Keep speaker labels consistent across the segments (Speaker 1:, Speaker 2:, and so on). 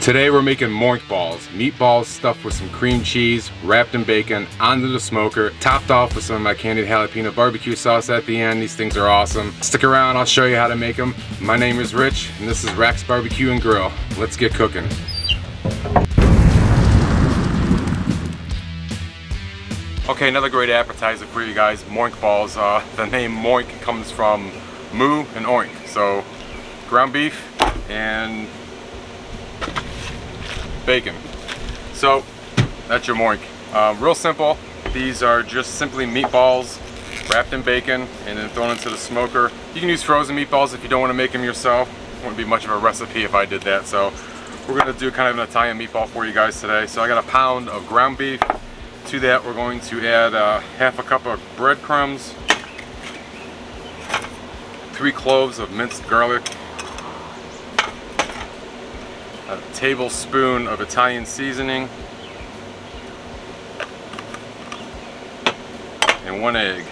Speaker 1: Today we're making Moink balls, meatballs stuffed with some cream cheese, wrapped in bacon, onto the smoker, topped off with some of my candied jalapeno barbecue sauce at the end. These things are awesome. Stick around, I'll show you how to make them. My name is Rich, and this is RACZ Barbecue and Grill. Let's get cooking. Okay, another great appetizer for you guys, Moink balls. The name Moink comes from Moo and Oink. So, ground beef and bacon. So that's your Moink. Real simple. These are just simply meatballs wrapped in bacon and then thrown into the smoker. You can use frozen meatballs if you don't want to make them yourself. Wouldn't be much of a recipe if I did that. So we're going to do kind of an Italian meatball for you guys today. So I got a pound of ground beef. To that we're going to add half a cup of breadcrumbs, 3 cloves of minced garlic, a tablespoon of Italian seasoning, and 1 egg.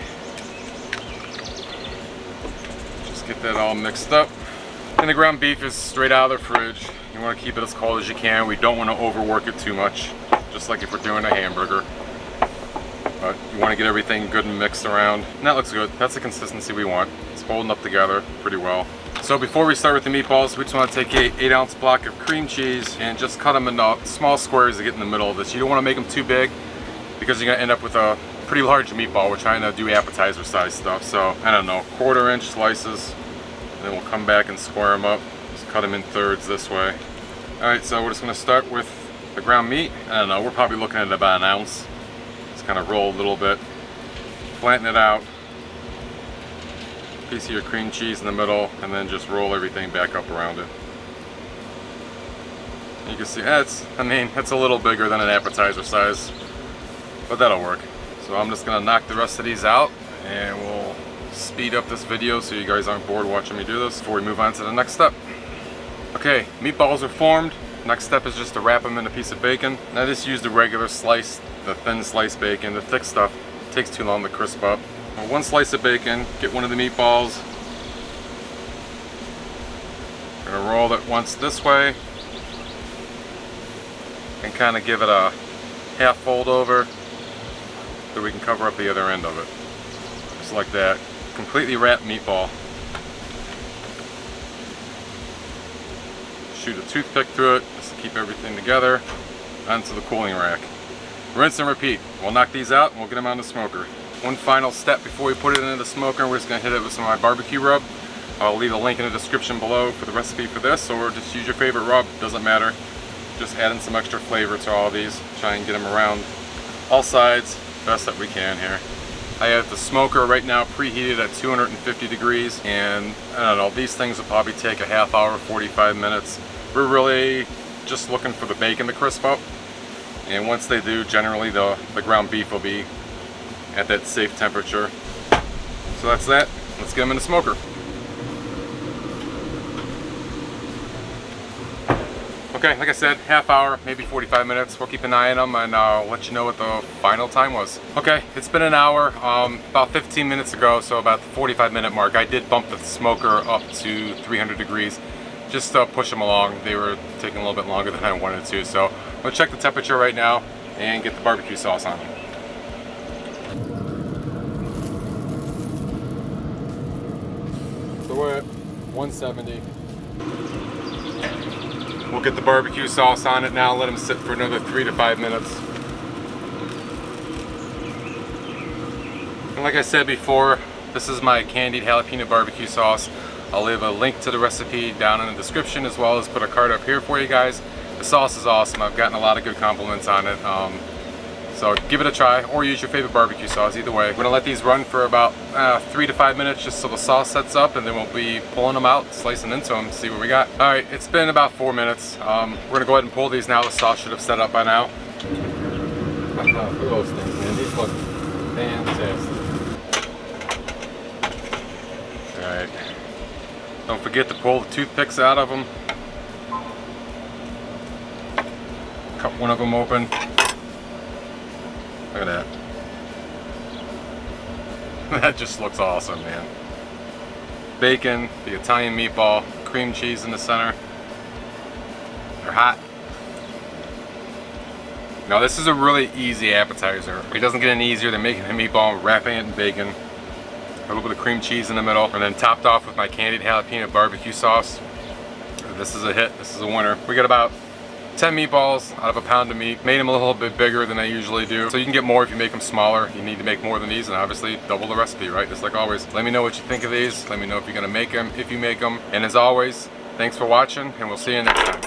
Speaker 1: Just get that all mixed up. And the ground beef is straight out of the fridge. You want to keep it as cold as you can. We don't want to overwork it too much, just like if we're doing a hamburger. But you want to get everything good and mixed around. And that looks good. That's the consistency we want. It's holding up together pretty well. So before we start with the meatballs, we just want to take a 8-ounce block of cream cheese and just cut them into small squares to get in the middle of this. You don't want to make them too big because you're going to end up with a pretty large meatball. We're trying to do appetizer size stuff. So, I don't know, 1/4-inch slices. And then we'll come back and square them up. Just cut them in thirds this way. Alright, so we're just going to start with the ground meat. I don't know, we're probably looking at about 1 ounce. Just kind of roll a little bit. Flatten it out. Piece of your cream cheese in the middle, and then just roll everything back up around it. You can see that's a little bigger than an appetizer size, but that'll work. So I'm just gonna knock the rest of these out, and we'll speed up this video so you guys aren't bored watching me do this before we move on to the next step. Okay, meatballs are formed. Next step is just to wrap them in a piece of bacon. Now just use the regular slice, the thin sliced bacon. The thick stuff takes too long to crisp up. 1 slice of bacon, get one of the meatballs. We're gonna roll it once this way and kind of give it a half fold over so we can cover up the other end of it. Just like that. Completely wrapped meatball. Shoot a toothpick through it just to keep everything together onto the cooling rack. Rinse and repeat. We'll knock these out and we'll get them on the smoker. One final step before we put it into the smoker, we're just going to hit it with some of my barbecue rub. I'll leave a link in the description below for the recipe for this, or just use your favorite rub, doesn't matter. Just add in some extra flavor to all these. Try and get them around all sides, best that we can here. I have the smoker right now preheated at 250 degrees, and I don't know, these things will probably take a half hour, 45 minutes. We're really just looking for the bacon to crisp up, and once they do, generally the ground beef will be at that safe temperature. So that's that. Let's get them in the smoker. Okay, like I said, half hour, maybe 45 minutes. We'll keep an eye on them and I'll let you know what the final time was. Okay, it's been an hour. About 15 minutes ago, so about the 45-minute mark, I did bump the smoker up to 300 degrees just to push them along. They were taking a little bit longer than I wanted to. So I'm gonna check the temperature right now and get the barbecue sauce on them. So we're at 170. We'll get the barbecue sauce on it now, let them sit for another 3 to 5 minutes. And like I said before, this is my candied jalapeno barbecue sauce. I'll leave a link to the recipe down in the description, as well as put a card up here for you guys. The sauce is awesome. I've gotten a lot of good compliments on it. So give it a try, or use your favorite barbecue sauce, either way. We're gonna let these run for about 3 to 5 minutes just so the sauce sets up, and then we'll be pulling them out, slicing into them, see what we got. All right, it's been about 4 minutes. We're gonna go ahead and pull these now. The sauce should have set up by now. Look at those things, man. These look fantastic. All right. Don't forget to pull the toothpicks out of them. Cut one of them open. Look at that. That just looks awesome, man. Bacon, the Italian meatball, cream cheese in the center. They're hot. Now this is a really easy appetizer. It doesn't get any easier than making a meatball, wrapping it in bacon, a little bit of cream cheese in the middle, and then topped off with my candied jalapeno barbecue sauce. This is a hit, this is a winner. We got about 10 meatballs out of a pound of meat. Made them a little bit bigger than I usually do. So you can get more if you make them smaller. You need to make more than these, and obviously double the recipe, right? Just like always. Let me know what you think of these. Let me know if you're gonna make them, if you make them. And as always, thanks for watching, and we'll see you next time.